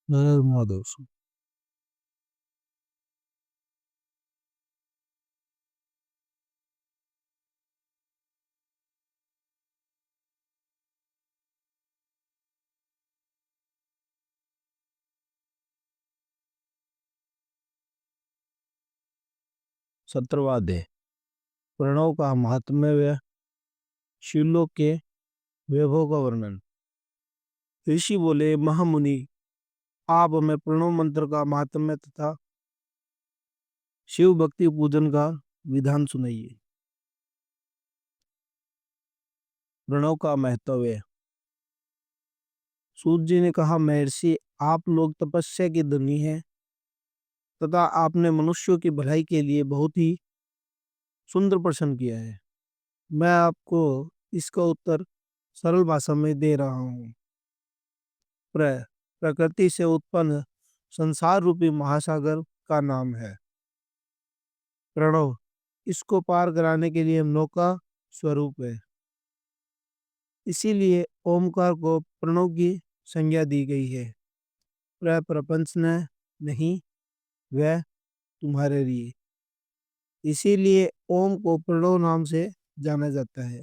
नरेंद्र महादेव से। 17वां अध्याय प्रणव का महात्म्य व शिवलोक के वैभव का वर्णन। ऋषि बोले, महामुनि, आप हमें प्रणव मंत्र का महात्म्य तथा शिव भक्ति पूजन का विधान सुनाइए। प्रणव का महत्व है। सूत जी ने कहा, महर्षि, आप लोग तपस्या के धनी हैं तथा आपने मनुष्यों की भलाई के लिए बहुत ही सुंदर प्रश्न किया है। मैं आपको इसका उत्तर सरल भाषा में दे रहा हूँ। प्रकृति से उत्पन्न संसार रूपी महासागर का नाम है प्रणव। इसको पार कराने के लिए नौका स्वरूप है। इसीलिए ओमकार को प्रणव की संज्ञा दी गई है। प्रपंच ने नहीं, वह तुम्हारे लिए। इसीलिए ओम को प्रणव नाम से जाना जाता है।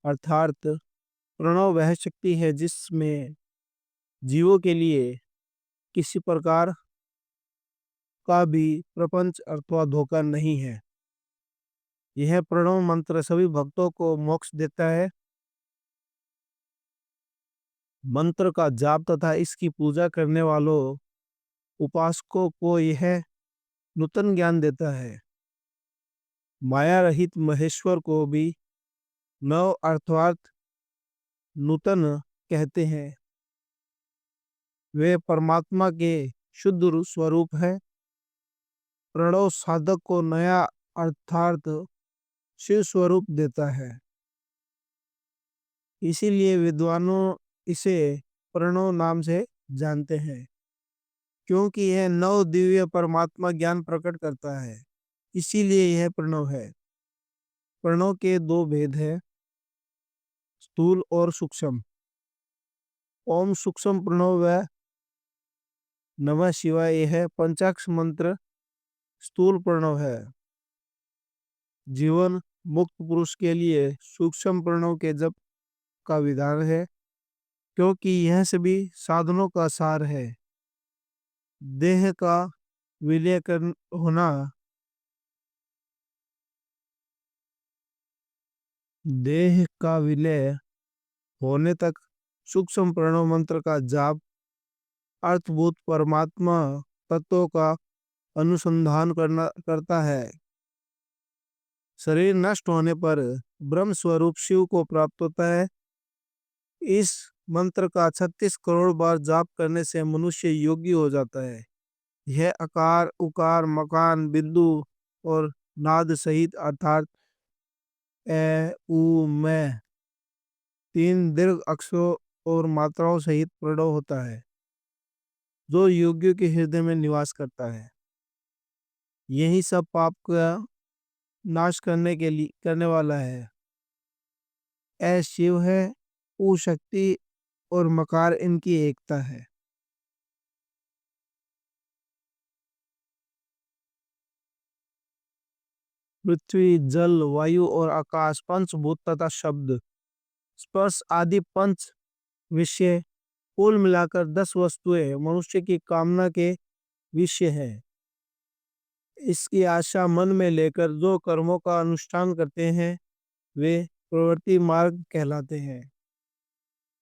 अर्थात प्रणव वह शक्ति है जिसमें जीवों के लिए किसी प्रकार का भी प्रपंच अथवा धोखा नहीं है। यह प्रणव मंत्र सभी भक्तों को मोक्ष देता है। मंत्र का जाप तथा इसकी पूजा करने वालों उपासकों को यह नूतन ज्ञान देता है। माया रहित महेश्वर को भी नव अर्थात नूतन कहते हैं। वे परमात्मा के शुद्ध स्वरूप है। प्रणव साधक को नया अर्थात शिव स्वरूप देता है। इसीलिए विद्वानों इसे प्रणव नाम से जानते हैं, क्योंकि यह नव दिव्य परमात्मा ज्ञान प्रकट करता है। इसीलिए यह प्रणव है। प्रणव के दो भेद हैं, स्थूल और सूक्ष्म। ओम सूक्ष्म प्रणव व नमः शिवाय यह पंचाक्ष मंत्र स्थूल प्रणव है। जीवन मुक्त पुरुष के लिए सूक्ष्म प्रणव के जप का विधान है, क्योंकि यह सभी साधनों का सार है। देह का विलय होना देह का विलय होने तक सूक्ष्म प्रणव मंत्र का जाप अर्थभूत परमात्मा तत्वों का अनुसंधान करता है। शरीर नष्ट होने पर ब्रह्म स्वरूप शिव को प्राप्त होता है। इस मंत्र का 36 करोड़ बार जाप करने से मनुष्य योगी हो जाता है। यह अकार, उकार, मकान, बिंदु और नाद सहित अर्थात ए, उ, मैं, तीन दीर्घ अक्षरों और मात्राओं सहित प्रणव होता है, जो योगियों के हृदय में निवास करता है। यही सब पाप का नाश करने वाला है। ए शिव है, उ शक्ति और मकार इनकी एकता है। पृथ्वी, जल, वायु और आकाश, पंचभूत तथा शब्द, स्पर्श आदि पंच विषय कुल मिलाकर 10 वस्तुएं मनुष्य की कामना के विषय है। इसकी आशा मन में लेकर जो कर्मों का अनुष्ठान करते हैं वे प्रवृत्ति मार्ग कहलाते हैं,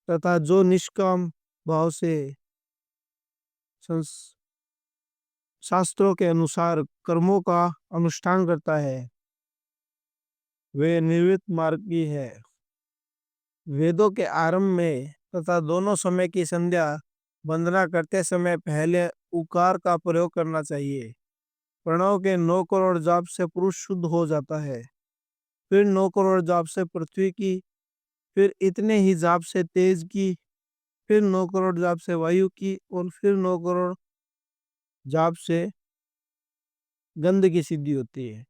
तथा जो निष्काम भाव से शास्त्रों के अनुसार कर्मों का अनुष्ठान करता है वे निर्वित मार्गी है। वेदों के आरंभ में तथा दोनों समय की संध्या वंदना करते समय पहले उकार का प्रयोग करना चाहिए। प्रणव के 9 करोड़ जाप से पुरुष शुद्ध हो जाता है। फिर 9 करोड़ जाप से पृथ्वी की, फिर इतने ही जाप से तेज की, फिर 9 करोड़ जाप से वायु की और फिर 9 करोड़ जाप से गंध की सिद्धि होती है।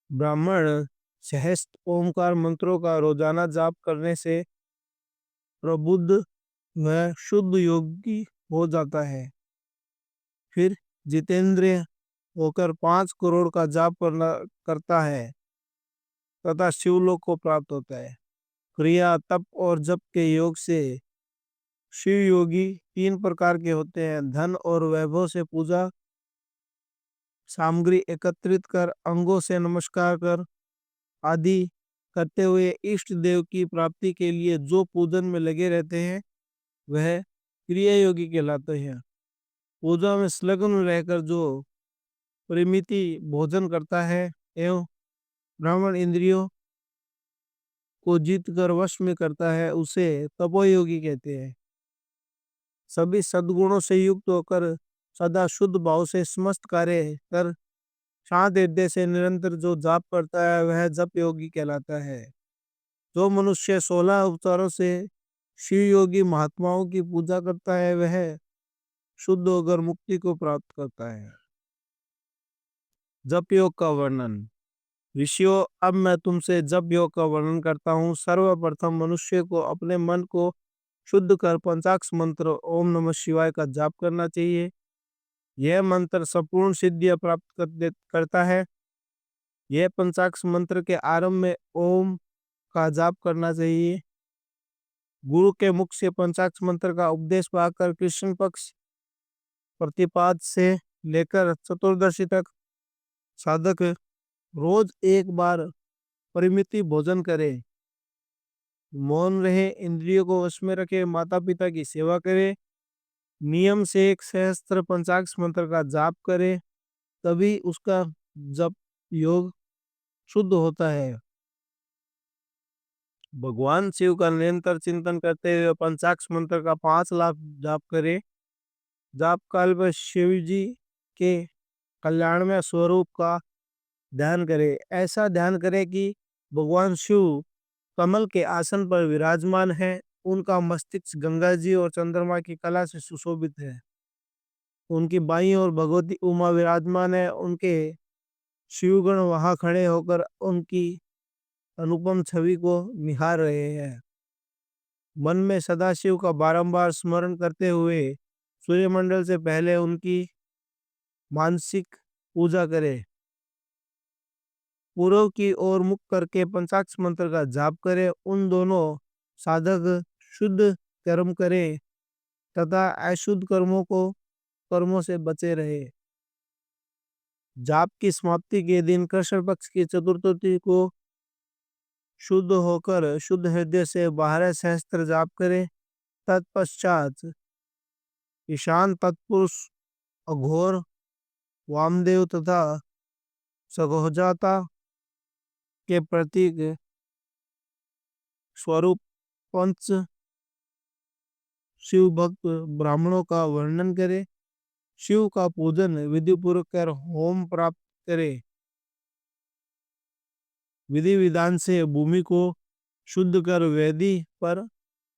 ब्राह्मण सहस्त्र ओमकार मंत्रों का रोजाना जाप करने से प्रबुद्ध वह शुद्ध योगी हो जाता है। फिर जितेंद्रिय होकर 5 करोड़ का जाप करता है तथा शिवलोक को प्राप्त होता है। क्रिया, तप और जप के योग से शिव योगी 3 प्रकार के होते हैं। धन और वैभव से पूजा सामग्री एकत्रित कर, अंगों से नमस्कार कर आदि करते हुए इष्ट देव की प्राप्ति के लिए जो पूजन में लगे रहते हैं वह क्रिया योगी कहलाते हैं। पूजा में संलग्न रहकर जो परिमिति भोजन करता है एवं ब्राह्मण इंद्रियों को जीत कर वश में करता है उसे तपोयोगी कहते हैं। सभी सद्गुणों से युक्त होकर सदा शुद्ध भाव से समस्त कार्य कर शांत हृदय से निरंतर जो जाप करता है वह जप योगी कहलाता है। जो मनुष्य 16 अवतारों से शिव योगी महात्माओं की पूजा करता है वह शुद्ध होकर मुक्ति को प्राप्त करता है। जप योग का वर्णन। ऋषियों, अब मैं तुमसे जप योग का वर्णन करता हूँ। सर्वप्रथम मनुष्य को अपने मन को शुद्ध कर पंचाक्ष मंत्र ओम नमः शिवाय का जाप करना चाहिए। यह मंत्र संपूर्ण सिद्धियां प्राप्त करता है। यह पंचाक्ष मंत्र के आरंभ में ओम का जाप करना चाहिए। गुरु के मुख से पंचाक्ष मंत्र का उपदेश पाकर कृष्ण पक्ष प्रतिपाद से लेकर चतुर्दशी तक साधक रोज एक बार परिमिति भोजन करे, मौन रहे, इंद्रियों को वश में रखे, माता पिता की सेवा करे, नियम से 1 सहस्त्र पंचाक्ष मंत्र का जाप करे, तभी उसका जप योग शुद्ध होता है। भगवान शिव का निरंतर चिंतन करते हुए पंचाक्ष मंत्र का 5 लाख जाप करे। जाप काल में शिव जी के कल्याणमय स्वरूप का ध्यान करे। ऐसा ध्यान करे कि भगवान शिव कमल के आसन पर विराजमान है। उनका मस्तिष्क गंगा जी और चंद्रमा की कला से सुशोभित है। उनकी बाईं ओर भगवती उमा विराजमान है। उनके शिवगण वहां खड़े होकर उनकी अनुपम छवि को निहार रहे हैं। मन में सदाशिव का बारंबार स्मरण करते हुए सूर्यमंडल से पहले उनकी मानसिक पूजा करें। पूर्व की ओर मुख करके पंचाक्ष मंत्र का जाप करें। उन दोनों साधक शुद्ध कर्म करें तथा अशुद्ध कर्मों से बचे रहे। जाप की समाप्ति के दिन कृष्ण पक्ष की चतुर्थी को शुद्ध होकर शुद्ध हृदय से 12 सहस्त्र जाप करें। तत्पश्चात ईशान तत्पुरुष, अघोर, वामदेव तथा सघोजाता के प्रतीक स्वरूप पंच शिव भक्त ब्राह्मणों का वर्णन करे। शिव का पूजन विधि पूर्वक कर होम प्राप्त करे। विधि विधान से भूमि को शुद्ध कर वेदी पर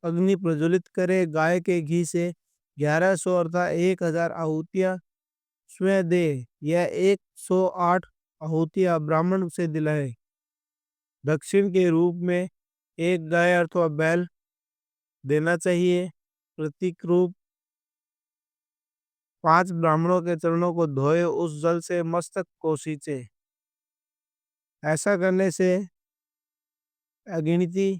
अग्नि प्रज्वलित करे। गाय के घी से 1100 अर्थात 1000 आहुतियां स्वयं दे। यह 108 आहुतियां ब्राह्मण से दिलाए। दक्षिण के रूप में एक गाय अथवा बैल देना चाहिए। प्रतीक रूप 5 ब्राह्मणों के चरणों को धोए, उस जल से मस्तक को सींचे। ऐसा करने से अगिनती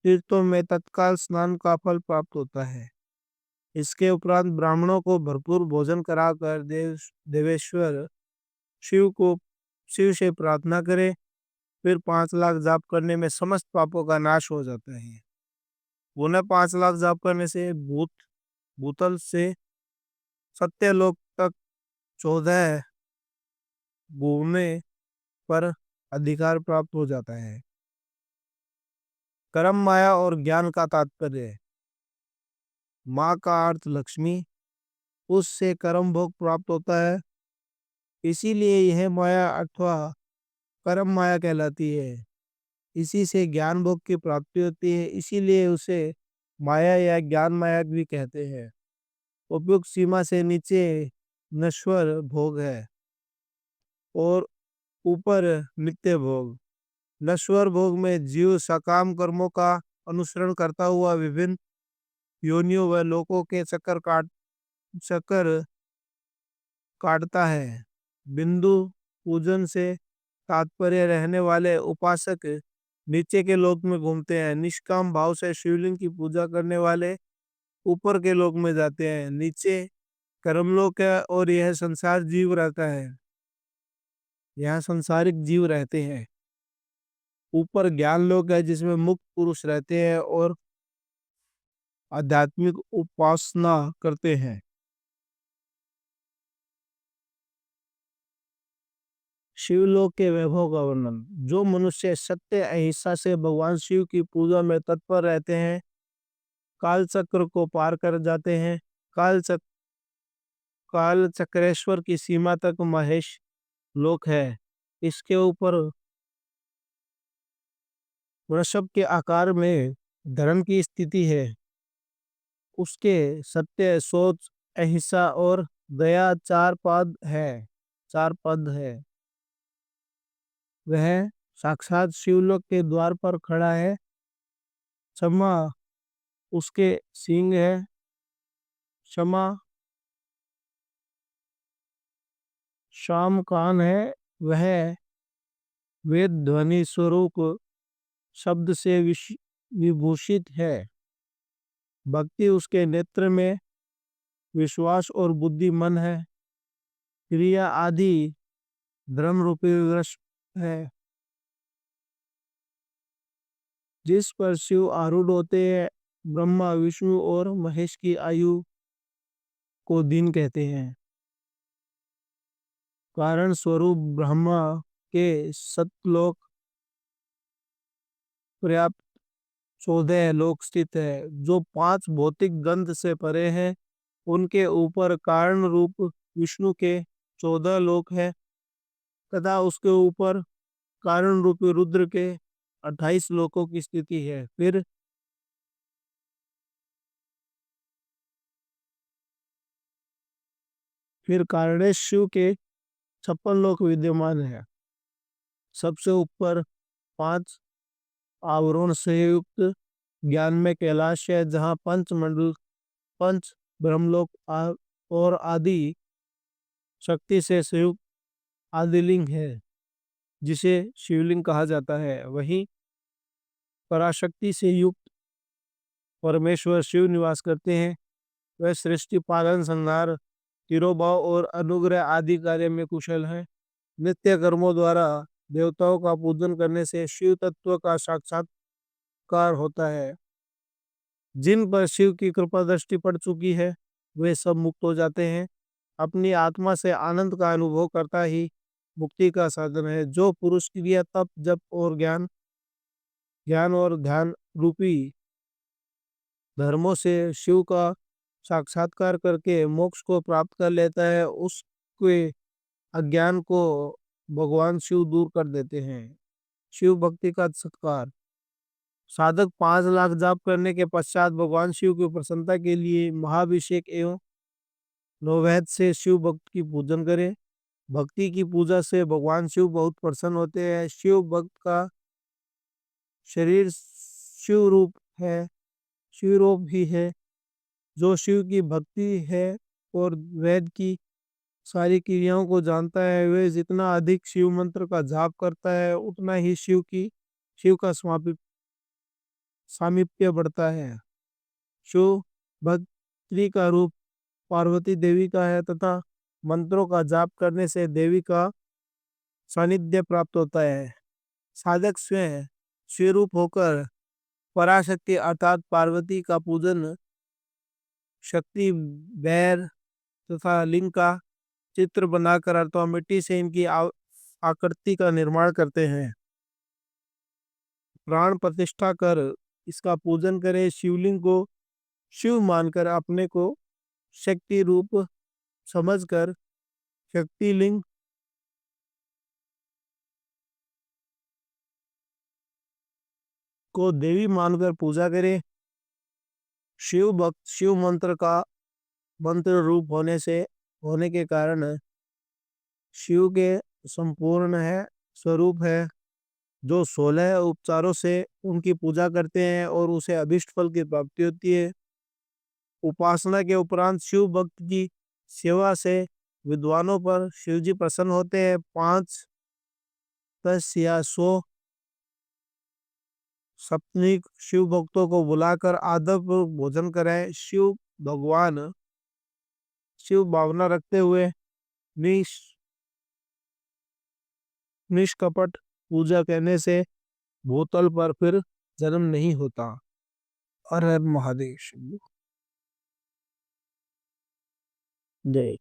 तीर्थों में तत्काल स्नान का फल प्राप्त होता है। इसके उपरांत ब्राह्मणों को भरपूर भोजन कराकर देवेश्वर शिव से प्रार्थना करे। फिर 5 लाख जाप करने में समस्त पापों का नाश हो जाता है। पुनः 5 लाख जाप करने से भूतल से सत्यलोक तक 14 भूमि पर अधिकार प्राप्त हो जाता है। कर्म माया और ज्ञान का तात्पर्य। माँ का अर्थ लक्ष्मी, उससे कर्म भोग प्राप्त होता है, इसीलिए यह माया अथवा कर्म माया कहलाती है। इसी से ज्ञान भोग की प्राप्ति होती है, इसीलिए उसे माया या ज्ञान माया भी कहते हैं। उपयुक्त सीमा से नीचे नश्वर भोग है और ऊपर नित्य भोग। नश्वर भोग में जीव सकाम कर्मों का अनुसरण करता हुआ विभिन्न योनियों व लोकों के चक्कर काटता है। बिंदु पूजन से तात्पर्य रहने वाले उपासक नीचे के लोक में घूमते हैं। निष्काम भाव से शिवलिंग की पूजा करने वाले ऊपर के लोक में जाते हैं। नीचे कर्मलोक है और यह संसार जीव रहता है, यहाँ संसारिक जीव रहते हैं। ऊपर ज्ञान लोक है जिसमें मुक्त पुरुष रहते हैं और आध्यात्मिक उपासना करते हैं। शिवलोक के वैभव का वर्णन। जो मनुष्य सत्य अहिंसा से भगवान शिव की पूजा में तत्पर रहते हैं, काल चक्र को पार कर जाते हैं। काल चक्र काल चक्रेश्वर की सीमा तक महेश लोक है। इसके ऊपर वृषभ के आकार में धर्म की स्थिति है। उसके सत्य, सोच, अहिंसा और दया चार पद है। वह साक्षात शिवलोक के द्वार पर खड़ा है। क्षमा उसके सिंह है। क्षमा शाम कान है। वह वेद ध्वनि स्वरूप शब्द से विभूषित है। भक्ति उसके नेत्र में, विश्वास और बुद्धि मन है। क्रिया आदि धर्म रूपी वृक्ष है। जिस पर शिव आरूढ़ होते हैं, ब्रह्मा, विष्णु और महेश की आयु को दिन कहते हैं। कारण स्वरूप ब्रह्मा के सतलोक पर्याप्त 14 लोक स्थित है, जो 5 भौतिक गंध से परे हैं। उनके ऊपर कारण रूप विष्णु के 14 लोक है तथा उसके ऊपर कारण रूपी रुद्र के 28 लोकों की स्थिति है। फिर कारणेश शिव के 56 लोक विद्यमान है। सबसे ऊपर 5 आवरण से युक्त ज्ञान में कैलाश है, जहाँ पंच ब्रह्मलोक और आदि शक्ति से संयुक्त आदिलिंग है, जिसे शिवलिंग कहा जाता है। वहीं पराशक्ति से युक्त परमेश्वर शिव निवास करते हैं। वह सृष्टि, पालन, संहार, तिरोभाव और अनुग्रह आदि कार्य में कुशल है। नित्य कर्मों द्वारा देवताओं का पूजन करने से शिव तत्व का साक्षात्कार होता है। जिन पर शिव की कृपा दृष्टि पड़ चुकी है, वे सब मुक्त हो जाते हैं। अपनी आत्मा से आनंद का अनुभव करता ही मुक्ति का साधन है। जो पुरुष क्रिया, तप, जप और ज्ञान और ध्यान रूपी धर्मों से शिव का साक्षात्कार करके मोक्ष को प्राप्त कर लेता है, उसके अज्ञान को भगवान शिव दूर कर देते हैं। शिव भक्ति का सत्कार। साधक 5 लाख जाप करने के पश्चात भगवान शिव की प्रसन्नता के लिए महाभिषेक एवं नौवेद से शिव भक्त की पूजन करें। भक्ति की पूजा से भगवान शिव बहुत प्रसन्न होते हैं। शिव भक्त का शरीर शिव रूप है, शिव रूप भी है। जो शिव की भक्ति है और वेद की सारी क्रियाओं को जानता है, वे जितना अधिक शिव मंत्र का जाप करता है, उतना ही शिव का सामीप्य बढ़ता है। शिव भक्ति का रूप पार्वती देवी का है तथा मंत्रों का जाप करने से देवी का सानिध्य प्राप्त होता है। साधक स्वयं स्वरूप होकर पराशक्ति अर्थात पार्वती का पूजन, शक्ति, बैर तथा लिंग का चित्र बनाकर अथवा मिट्टी से इनकी आकृति का निर्माण करते हैं। प्राण प्रतिष्ठा कर इसका पूजन करें। शिवलिंग को शिव मानकर अपने को शक्ति रूप समझकर शक्तिलिंग को देवी मानकर पूजा करें। शिव भक्त शिव मंत्र का मंत्र रूप होने के कारण शिव के संपूर्ण है स्वरूप है। जो 16 उपचारों से उनकी पूजा करते हैं और उसे अभिष्ट फल की प्राप्ति होती है। उपासना के उपरांत शिव भक्त की सेवा से विद्वानों पर शिव जी प्रसन्न होते हैं। 5 10 या 100 सप्तनिक शिव भक्तों को बुलाकर आदर पूर्वक भोजन कराएं। भगवान शिव भावना रखते हुए निष निष्कपट पूजा करने से भूतल पर फिर जन्म नहीं होता। हर हर महादेव। जय।